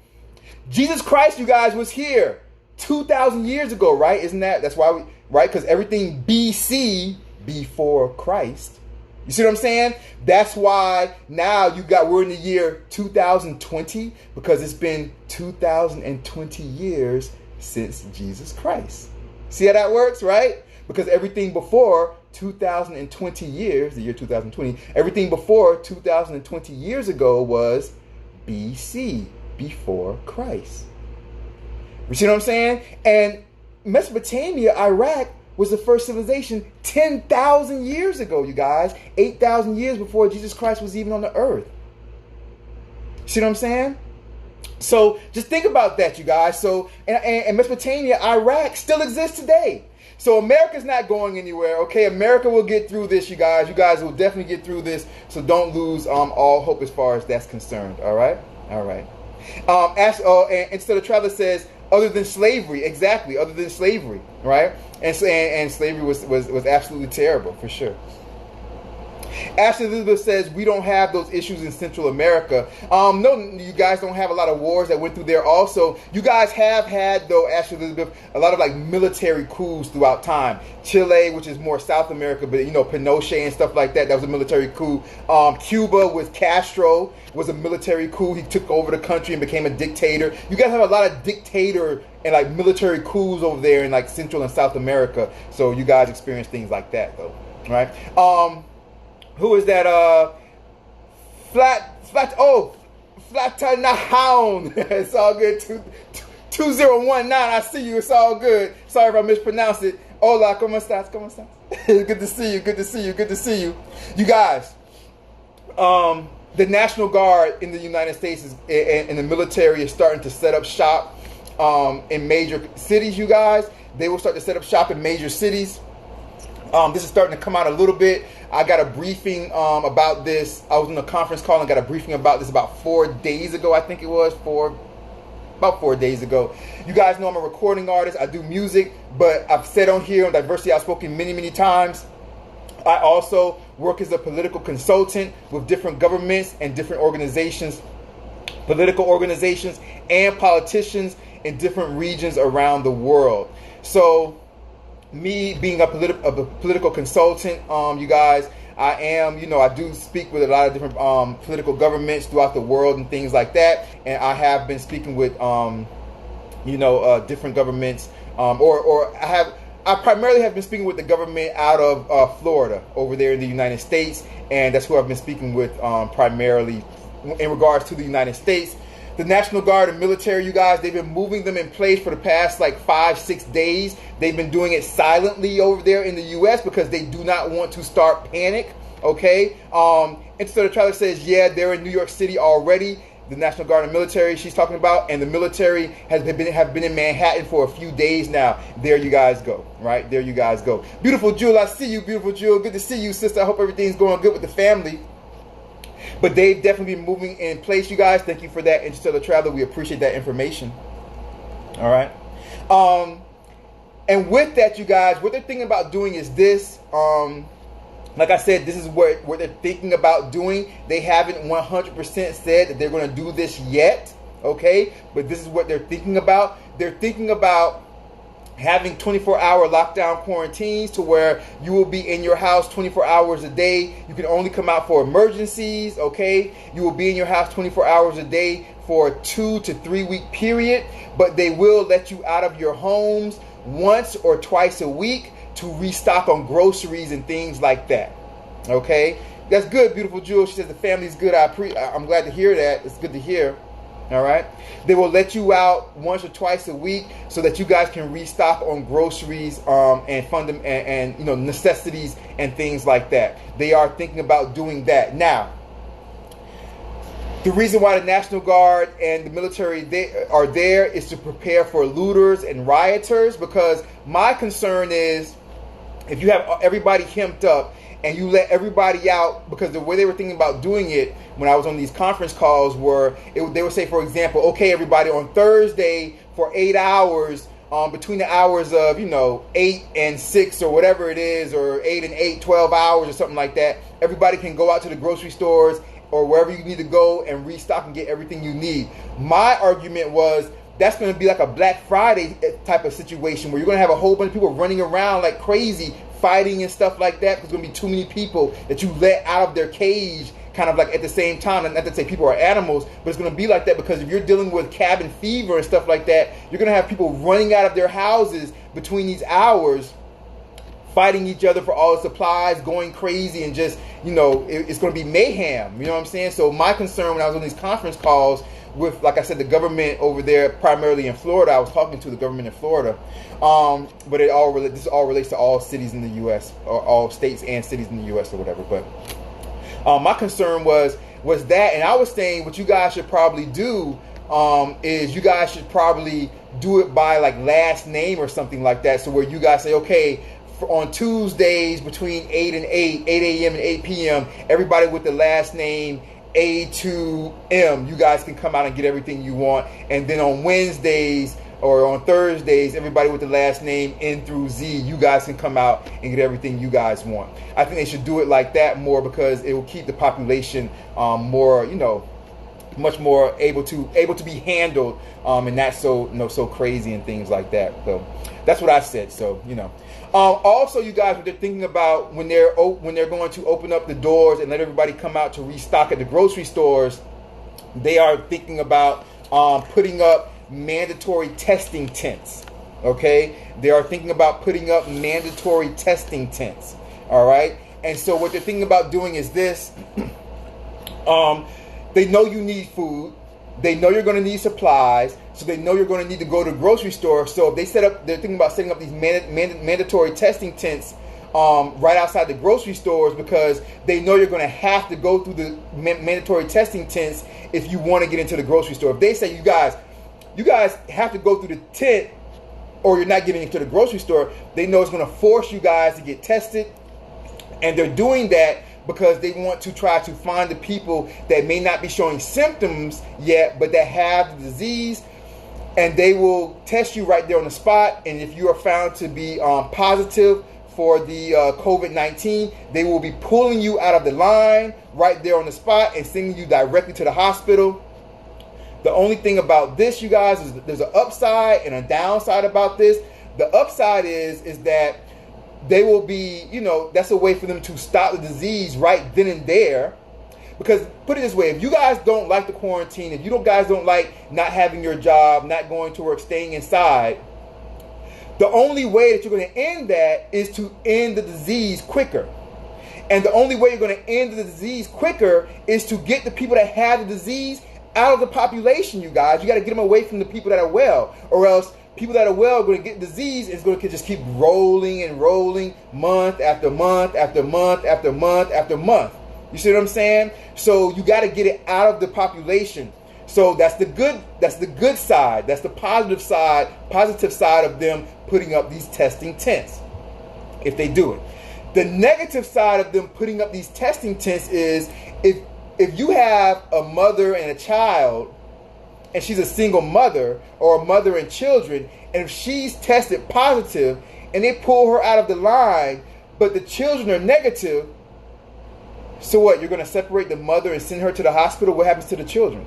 Jesus Christ, you guys, was here 2,000 years ago, right? That's why right? Because everything BC, before Christ. You see what I'm saying? That's why now we're in the year 2020, because it's been 2020 years since Jesus Christ. See how that works, right? Because everything before 2020 years, the year 2020, everything before 2020 years ago was BC, before Christ. You see what I'm saying? And Mesopotamia, Iraq, was the first civilization 10,000 years ago, you guys. 8,000 years before Jesus Christ was even on the earth. See what I'm saying? So just think about that, you guys. So, and Mesopotamia, Iraq still exists today. So America's not going anywhere, okay? America will get through this, you guys. You guys will definitely get through this. So don't lose all hope as far as that's concerned, all right? All right. And instead of Travis says, other than slavery, exactly, other than slavery, right? And slavery was absolutely terrible, for sure. Ashley Elizabeth says, we don't have those issues in Central America. No, you guys don't have a lot of wars that went through there also. You guys have had, though, Ashley Elizabeth, a lot of like military coups throughout time. Chile, which is more South America, but Pinochet and stuff like that, that was a military coup. Cuba with Castro was a military coup. He took over the country and became a dictator. You guys have a lot of dictator and like military coups over there in like Central and South America. So you guys experience things like that, though, right? Who is that? Flatanahound. It's all good. 2019. I see you. It's all good. Sorry if I mispronounced it. Hola, ¿cómo estás? ¿Cómo estás? Good to see you. Good to see you. Good to see you. You guys, the National Guard in the United States and the military is starting to set up shop in major cities, you guys. They will start to set up shop in major cities. This is starting to come out a little bit. I got a briefing about this. I was in a conference call and got a briefing about this about 4 days ago. I think it was about 4 days ago. You guys know I'm a recording artist. I do music, but I've said on here on Diversity Outspoken many, many times, I also work as a political consultant with different governments and different organizations, political organizations and politicians in different regions around the world. So me being a political consultant, you guys, I am, I do speak with a lot of different political governments throughout the world and things like that. And I have been speaking with, different governments, I primarily have been speaking with the government out of Florida over there in the United States. And that's who I've been speaking with primarily in regards to the United States. The National Guard and military, you guys, they've been moving them in place for the past like 5-6 days. They've been doing it silently over there in the U.S. because they do not want to start panic, okay? Instead of Tyler says, yeah, they're in New York City already. The National Guard and military she's talking about, and the military have been in Manhattan for a few days now. There you guys go, right? There you guys go. Beautiful Jewel, I see you, beautiful Jewel. Good to see you, sister. I hope everything's going good with the family. But they've definitely been moving in place, you guys. Thank you for that, Interstellar Traveler. We appreciate that information. All right. And with that, you guys, what they're thinking about doing is this. Like I said, this is what they're thinking about doing. They haven't 100% said that they're going to do this yet, okay? But this is what they're thinking about. They're thinking about having 24-hour lockdown quarantines to where you will be in your house 24 hours a day. You can only come out for emergencies, okay? You will be in your house 24 hours a day for a 2 to 3 week period, but they will let you out of your homes once or twice a week to restock on groceries and things like that, okay? That's good, beautiful Jewel. She says the family's good. I'm glad to hear that. It's good to hear. All right. They will let you out once or twice a week so that you guys can restock on groceries and fund them and necessities and things like that. They are thinking about doing that. Now, the reason why the National Guard and the military are there is to prepare for looters and rioters, because my concern is if you have everybody hemmed up and you let everybody out, because the way they were thinking about doing it when I was on these conference calls they would say, for example, okay, everybody, on Thursday for 8 hours, between the hours of 8 and 6 or whatever it is, or 8 and 8, 12 hours or something like that, everybody can go out to the grocery stores or wherever you need to go and restock and get everything you need. My argument was, that's going to be like a Black Friday type of situation where you're going to have a whole bunch of people running around like crazy, fighting and stuff like that, because there's going to be too many people that you let out of their cage kind of like at the same time. And not to say people are animals, but it's going to be like that because if you're dealing with cabin fever and stuff like that, you're going to have people running out of their houses between these hours, fighting each other for all the supplies, going crazy, and just, it's going to be mayhem. You know what I'm saying? So my concern when I was on these conference calls with, like I said, the government over there, primarily in Florida, I was talking to the government in Florida, but this all relates to all cities in the U.S., or all states and cities in the U.S. or whatever. But my concern was that, and I was saying what you guys should probably do is you guys should probably do it by like last name or something like that, so where you guys say, okay, on Tuesdays between 8 a.m. and 8 p.m., everybody with the last name A to M, you guys can come out and get everything you want. And then on Wednesdays or on Thursdays, everybody with the last name N through Z, you guys can come out and get everything you guys want. I think they should do it like that more, because it will keep the population more, much more able to be handled, and not so crazy and things like that. So that's what I said. So also, you guys, what they're thinking about when they're going to open up the doors and let everybody come out to restock at the grocery stores, they are thinking about putting up mandatory testing tents. Okay, they are thinking about putting up mandatory testing tents. All right, and so what they're thinking about doing is this. They know you need food. They know you're going to need supplies, so they know you're going to need to go to the grocery store. So if they're thinking about setting up these mandatory testing tents right outside the grocery stores, because they know you're going to have to go through the mandatory testing tents if you want to get into the grocery store. If they say, you guys have to go through the tent or you're not getting into the grocery store, they know it's going to force you guys to get tested. And they're doing that because they want to try to find the people that may not be showing symptoms yet, but that have the disease, and they will test you right there on the spot. And if you are found to be positive for the COVID-19, they will be pulling you out of the line right there on the spot and sending you directly to the hospital. The only thing about this, you guys, is there's an upside and a downside about this. The upside is that they will be, that's a way for them to stop the disease right then and there. Because, put it this way, if you guys don't like the quarantine, if you guys don't like not having your job, not going to work, staying inside, the only way that you're going to end that is to end the disease quicker. And the only way you're going to end the disease quicker is to get the people that have the disease out of the population, you guys. You got to get them away from the people that are well, or else people that are well are going to get disease, and it's going to just keep rolling and rolling month after month after month after month after month. You see what I'm saying? So you got to get it out of the population. So that's the good side. That's the positive side of them putting up these testing tents, if they do it. The negative side of them putting up these testing tents is if you have a mother and a child, and she's a single mother, or a mother and children, and if she's tested positive and they pull her out of the line, but the children are negative, so what? You're going to separate the mother and send her to the hospital? What happens to the children?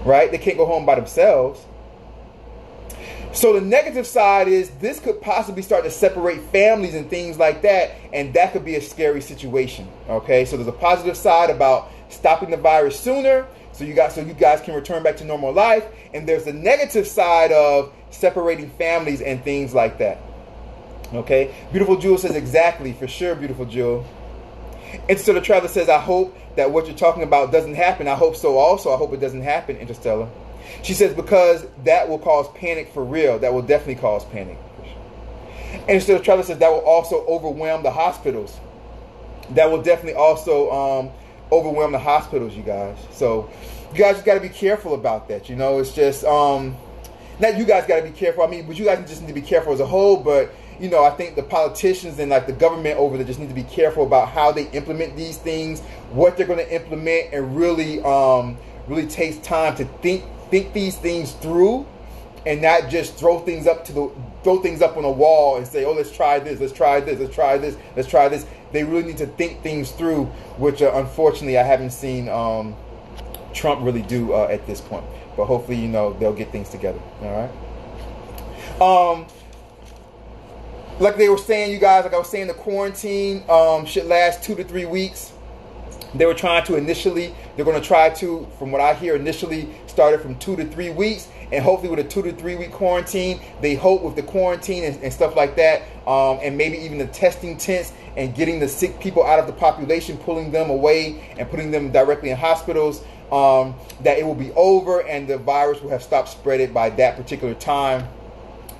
Right? They can't go home by themselves. So the negative side is this could possibly start to separate families and things like that, and that could be a scary situation. Okay, so there's a positive side about stopping the virus sooner, so you guys can return back to normal life, and there's the negative side of separating families and things like that. Okay, Beautiful Jewel says exactly, for sure, Beautiful Jewel. Interstellar Traveler says, I hope that what you're talking about doesn't happen. I hope so also. I hope it doesn't happen, Interstellar. She says, because that will cause panic for real. That will definitely cause panic. Interstellar Traveler says, that will also overwhelm the hospitals. That will definitely also overwhelm the hospitals, you guys. So you guys just got to be careful about that. It's just, not you guys got to be careful. I mean, but you guys just need to be careful as a whole. But, I think the politicians and like the government over there just need to be careful about how they implement these things, what they're going to implement, and really takes time to think these things through, and not just throw things up on a wall and say, oh, let's try this, let's try this, let's try this, let's try this. They really need to think things through, which unfortunately I haven't seen Trump really do at this point. But hopefully, they'll get things together. All right. Like they were saying, you guys, like I was saying, the quarantine should last 2 to 3 weeks. They were trying to they're going to try to, from what I hear, initially started from 2 to 3 weeks. And hopefully with a 2 to 3 week quarantine, they hope with the quarantine and stuff like that, and maybe even the testing tents and getting the sick people out of the population, pulling them away and putting them directly in hospitals, that it will be over and the virus will have stopped spreading by that particular time.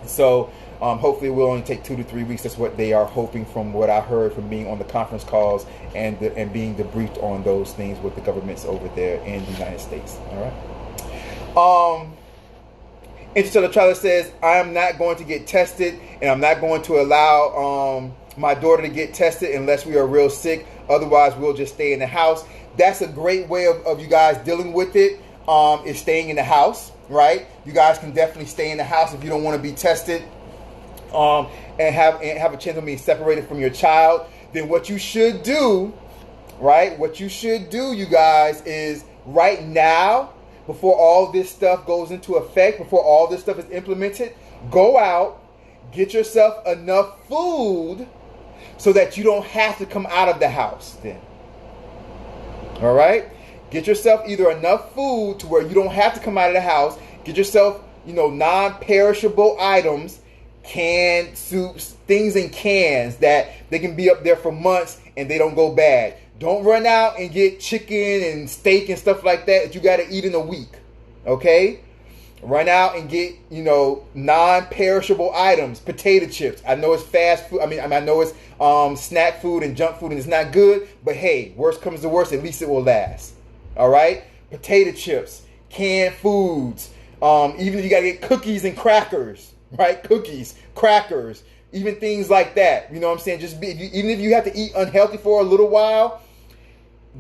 So hopefully it will only take 2 to 3 weeks. That's what they are hoping, from what I heard from being on the conference calls and being debriefed on those things with the governments over there in the United States. All right. Interstellar Traveler says, I am not going to get tested, and I'm not going to allow my daughter to get tested unless we are real sick. Otherwise, we'll just stay in the house. That's a great way of you guys dealing with it, is staying in the house, right? You guys can definitely stay in the house if you don't want to be tested, and have a chance of being separated from your child. Then what you should do, right? What you should do, you guys, is right now, before all this stuff goes into effect, before all this stuff is implemented, go out, get yourself enough food so that you don't have to come out of the house then. All right? Get yourself either enough food to where you don't have to come out of the house. Get yourself, non-perishable items, canned soups, things in cans that they can be up there for months and they don't go bad. Don't run out and get chicken and steak and stuff like that you got to eat in a week. Okay? Run out and get, non-perishable items, potato chips. I know it's fast food. I know it's snack food and junk food and it's not good. But hey, worst comes to worst, at least it will last. All right? Potato chips, canned foods. Even if you got to get cookies and crackers, right? Cookies, crackers, even things like that. You know what I'm saying? Even if you have to eat unhealthy for a little while,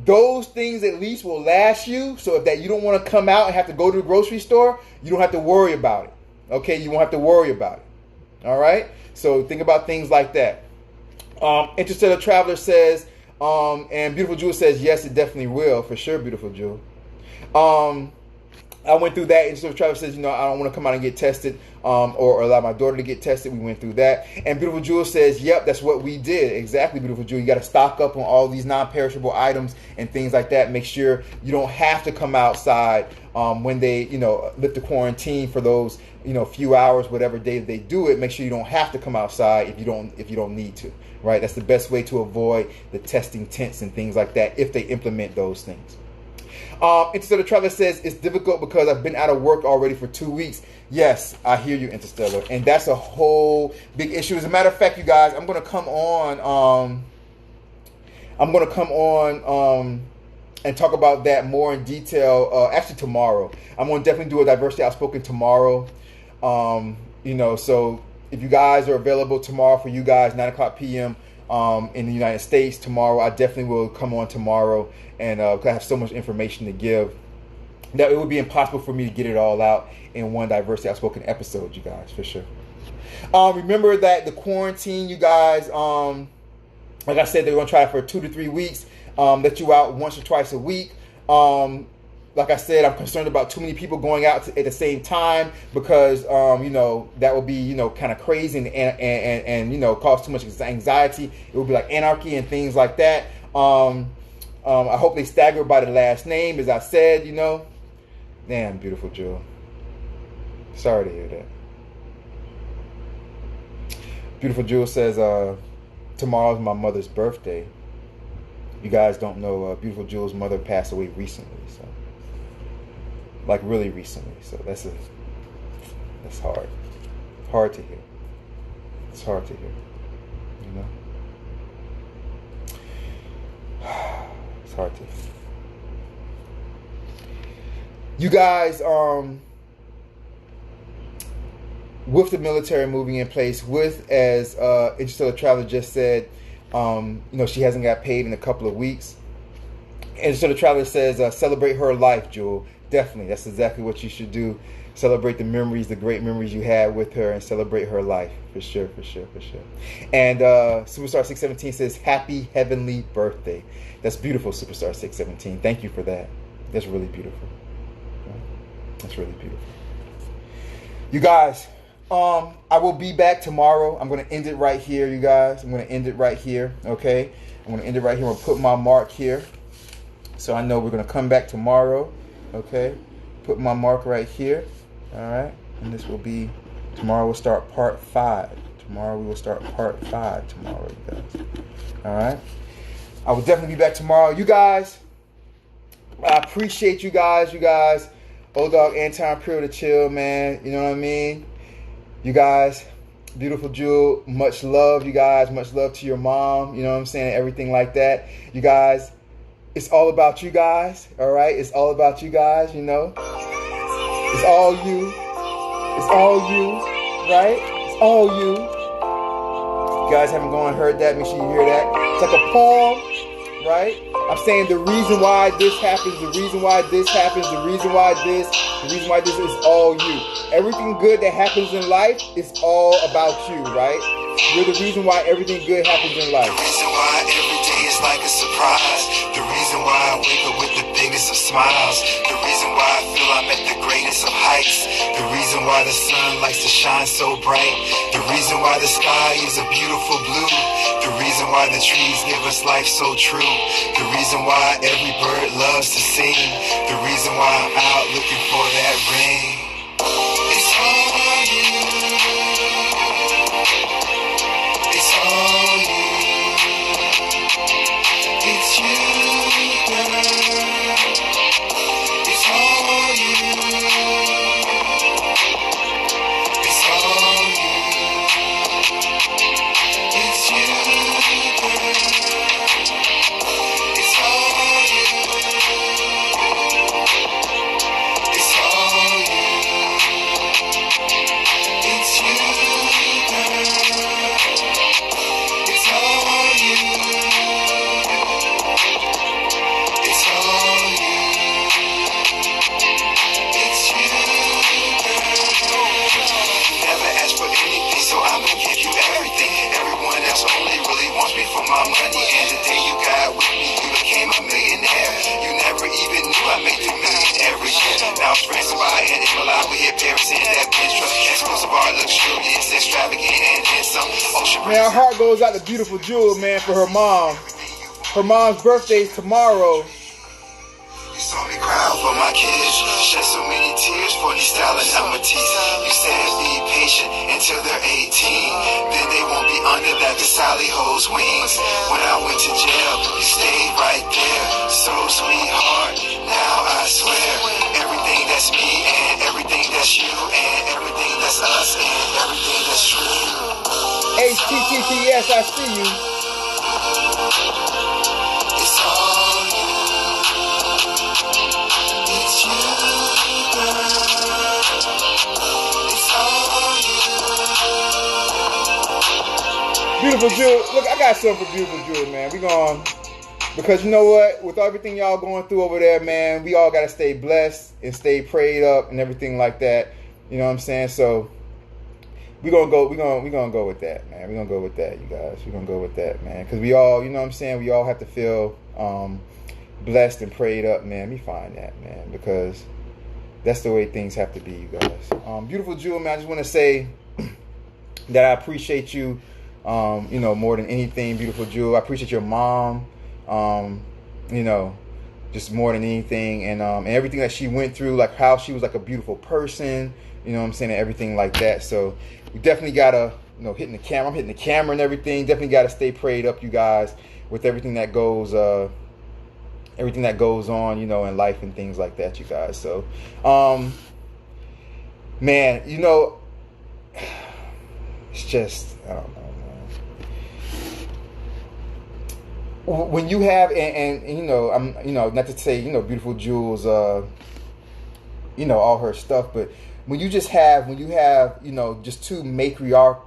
those things at least will last you, so if that you don't want to come out and have to go to the grocery store, you don't have to worry about it. Okay, you won't have to worry about it. All right, so think about things like that. Interstellar Traveler says, and Beautiful Jewel says, yes, it definitely will, for sure, Beautiful Jewel. I went through that. Interstellar Traveler says, I don't want to come out and get tested, or allow my daughter to get tested. We went through that. And Beautiful Jewel says, yep, that's what we did. Exactly, Beautiful Jewel. You got to stock up on all these non-perishable items and things like that. Make sure you don't have to come outside when they, lift the quarantine for those, few hours, whatever day they do it. Make sure you don't have to come outside if you don't need to. Right? That's the best way to avoid the testing tents and things like that if they implement those things. Interstellar Traveler says, it's difficult because I've been out of work already for 2 weeks. Yes, I hear you, Interstellar. And that's a whole big issue. As a matter of fact, you guys, I'm going to come on and talk about that more in detail, actually tomorrow. I'm going to definitely do a Diversity Outspoken tomorrow. So if you guys are available tomorrow, for you guys, 9 o'clock p.m., in the United States tomorrow, I definitely will come on tomorrow, and I have so much information to give that it would be impossible for me to get it all out in one Diversity Outspoken episode, you guys, for sure. Remember that the quarantine, you guys, like I said, they're going to try it for 2 to 3 weeks, let you out once or twice a week. Like I said, I'm concerned about too many people going out at the same time, because, that would be, kind of crazy and cause too much anxiety. It would be like anarchy and things like that. I hope they stagger by the last name, as I said, Damn, Beautiful Jewel. Sorry to hear that. Beautiful Jewel says, tomorrow's my mother's birthday. You guys don't know, Beautiful Jewel's mother passed away recently, so. Like really recently, so that's hard. Hard to hear. It's hard to hear. It's hard to hear. You guys, with the military moving in place, with, as Interstellar Traveler just said, she hasn't got paid in a couple of weeks. Interstellar Traveler says, celebrate her life, Jewel. Definitely, that's exactly what you should do. Celebrate the memories, the great memories you had with her, and celebrate her life. For sure. And Superstar 617 says, happy heavenly birthday. That's beautiful, Superstar 617. Thank you for that. That's really beautiful. That's really beautiful. You guys, I will be back tomorrow. I'm going to end it right here, you guys. I'm going to end it right here, okay? I'm going to end it right here. I'm going to put my mark here. So I know we're going to come back tomorrow, okay? Put my mark right here, all right? And this will be, tomorrow we'll start part 5. Tomorrow we will start part 5 tomorrow, you guys. All right? I will definitely be back tomorrow. You guys, I appreciate you guys. Old Dog, Anti-Imperial to chill, man. You know what I mean? You guys, beautiful Jewel, much love, you guys. Much love to your mom, you know what I'm saying? Everything like that. You guys, it's all about you guys, all right? It's all about you guys, you know? It's all you. It's all you, right? It's all you. You guys haven't gone and heard that, make sure you hear that. It's like a poem, right? I'm saying the reason why this happens, the reason why this happens, the reason why this is all you. Everything good that happens in life is all about you, right? You're the reason why everything good happens in life. The reason why every day is like a surprise. The reason why I wake up with the biggest of smiles. The reason why I feel I'm at the greatest of heights. The reason why the sun likes to shine so bright. The reason why the sky is a beautiful blue. The reason why the trees give us life so true. The reason why every bird loves to sing. The reason why I'm out looking for that ring. It's all you. It's all you. It's you, girl. It's all you. It's all you. It's you, girl. It's all you. It's all you. It's you, girl. It's all you. It's all you. It's you, girl. You never asked for anything, so I'ma give you everything. Everyone else only really wants me for my money. And the day you got with me, you became a millionaire. You never even knew I made $3 million every year. Now it's friends by and in Milan, we hit Paris in that bench truck. Exclusive art, luxurious, extravagant, and then some. Ocean. Man, our heart goes out to beautiful Jewel, man, for her mom. Her mom's birthday is tomorrow. You saw me cry for my kids, shed so many tears for these styling helmets. You said be patient until they're 18, then they won't be under that Sally hoes wings. When I went to jail, you stayed right there, so sweetheart. Now I swear, everything that's me and everything that's you and everything that's us and everything that's true. HTTPS, I see you. It's all you. It's you, girl. It's all you. Beautiful Jewel. Look, I got something for beautiful Jewel, man. We going, because you know what? With everything y'all going through over there, man, we all got to stay blessed and stay prayed up and everything like that. You know what I'm saying? So we're gonna go with that, man. We're gonna go with that, you guys. We're gonna go with that, man. Because we all, you know what I'm saying, we all have to feel blessed and prayed up, man. We find that, man, because that's the way things have to be, you guys. Beautiful Jewel, man, I just want to say that I appreciate you, more than anything, beautiful Jewel. I appreciate your mom, just more than anything, and everything that she went through, like how she was like a beautiful person, you know what I'm saying, and everything like that. So we definitely gotta, hitting the camera. I'm hitting the camera and everything. Definitely gotta stay prayed up, you guys, with everything that goes on, in life and things like that, you guys. So, man, it's just, I don't know, man. When you have, and I'm, not to say, beautiful Jewel's, all her stuff, but when you have just two matriarchs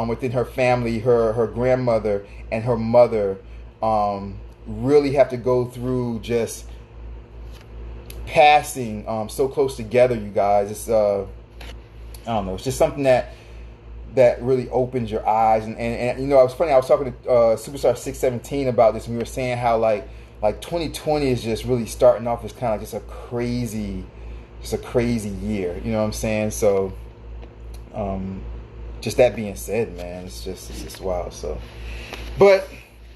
within her family, her grandmother and her mother really have to go through just passing so close together, you guys. It's I don't know, it's just something that really opens your eyes. And it was funny, I was talking to Superstar 617 about this, and we were saying how like 2020 is just really starting off as kind of just a crazy year, you know what I'm saying? So just that being said, man, it's just wild. So, but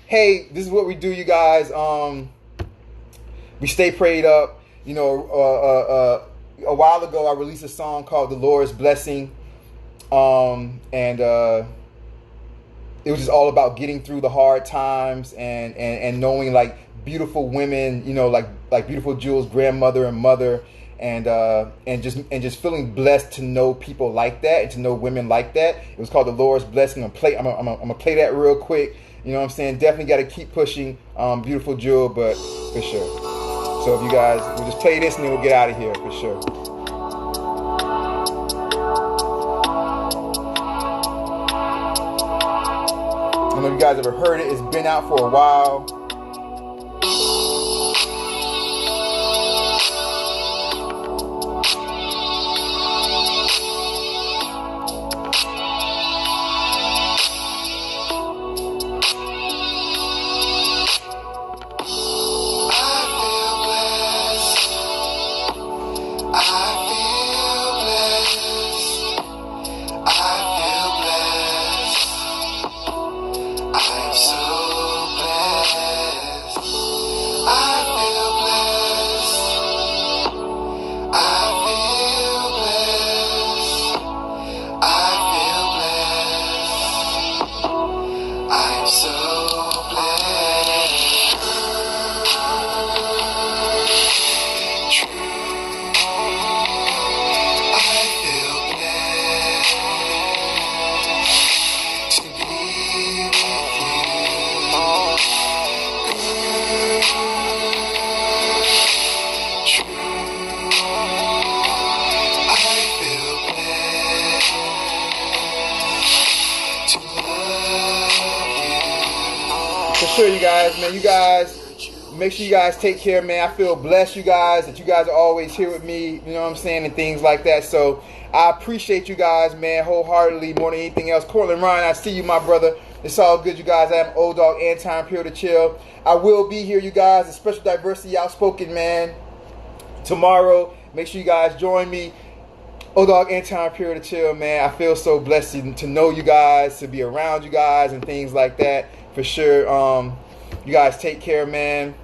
hey, this is what we do, you guys. We stay prayed up. A while ago I released a song called "The Lord's Blessing," and it was just all about getting through the hard times and knowing like beautiful women, like beautiful Jewel's grandmother and mother, and just feeling blessed to know people like that and to know women like that. It was called "The Lord's Blessing." I'm gonna play that real quick. You know what I'm saying? Definitely got to keep pushing beautiful Jewel, but for sure. So if you guys, we'll just play this and then we'll get out of here for sure. I don't know if you guys ever heard it. It's been out for a while. Sure, you guys, man. You guys, make sure you guys take care, man. I feel blessed, you guys, that you guys are always here with me, you know what I'm saying, and things like that. So I appreciate you guys, man, wholeheartedly, more than anything else. Cortland Ryan, I see you, my brother. It's all good, you guys. I am Dogg, Anti-Imperial to Chill. I will be here, you guys, a special diversity outspoken, man, tomorrow. Make sure you guys join me. Dogg, Anti-Imperial to Chill, man. I feel so blessed to know you guys, to be around you guys, and things like that. For sure. You guys take care, man.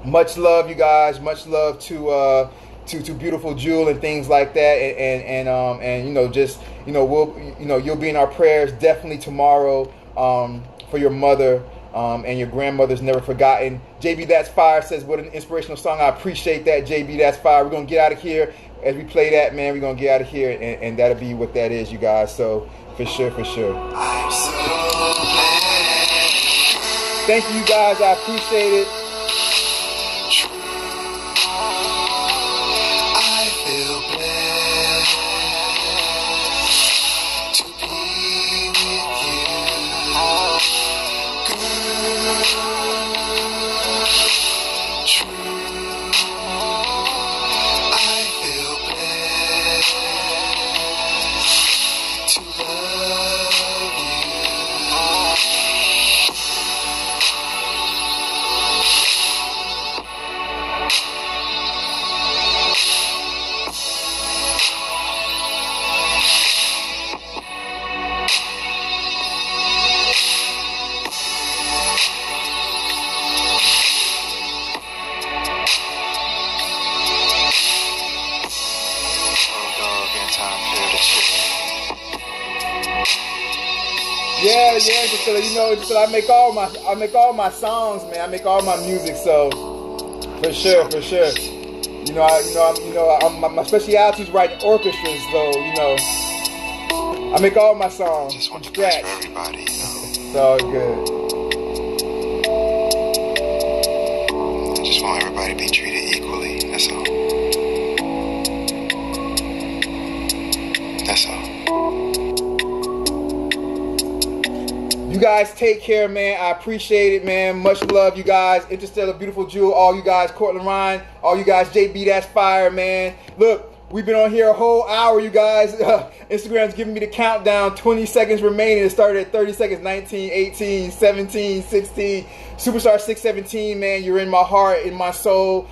Much love, you guys. Much love to beautiful Jewel and things like that. And you'll be in our prayers definitely tomorrow for your mother and your grandmother's never forgotten. JB That's Fire says, what an inspirational song. I appreciate that, JB That's Fire. We're gonna get out of here as we play that, man. We're gonna get out of here, and that'll be what that is, you guys. So for sure. Thank you, guys. I appreciate it. I feel blessed to be with you, girl. True. I feel blessed to love you. Yeah, just so you know, I make all my songs, man. I make all my music, so for sure. My specialty is writing orchestras, though. I make all my songs. Just want from to play scratch. for everybody, It's all good. I just want everybody to be treated equally. That's all. guys take care, man. I appreciate it, man. Much love, you guys. Interstellar, Beautiful Jewel, all you guys, Cortland Ryan, all you guys, JB, that's fire, man. Look, we've been on here a whole hour, you guys. Instagram's giving me the countdown. 20 seconds remaining. It started at 30 seconds. 19, 18, 17, 16. Superstar 617, man. You're in my heart, in my soul.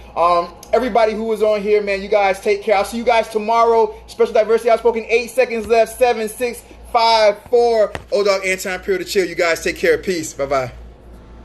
Everybody who was on here, man, you guys take care. I'll see you guys tomorrow. Special Diversity Outspoken. 8 seconds left. 7, 6, 5, 4. Dogg, Anti-Imperial to chill. You guys take care. Peace. Bye-bye.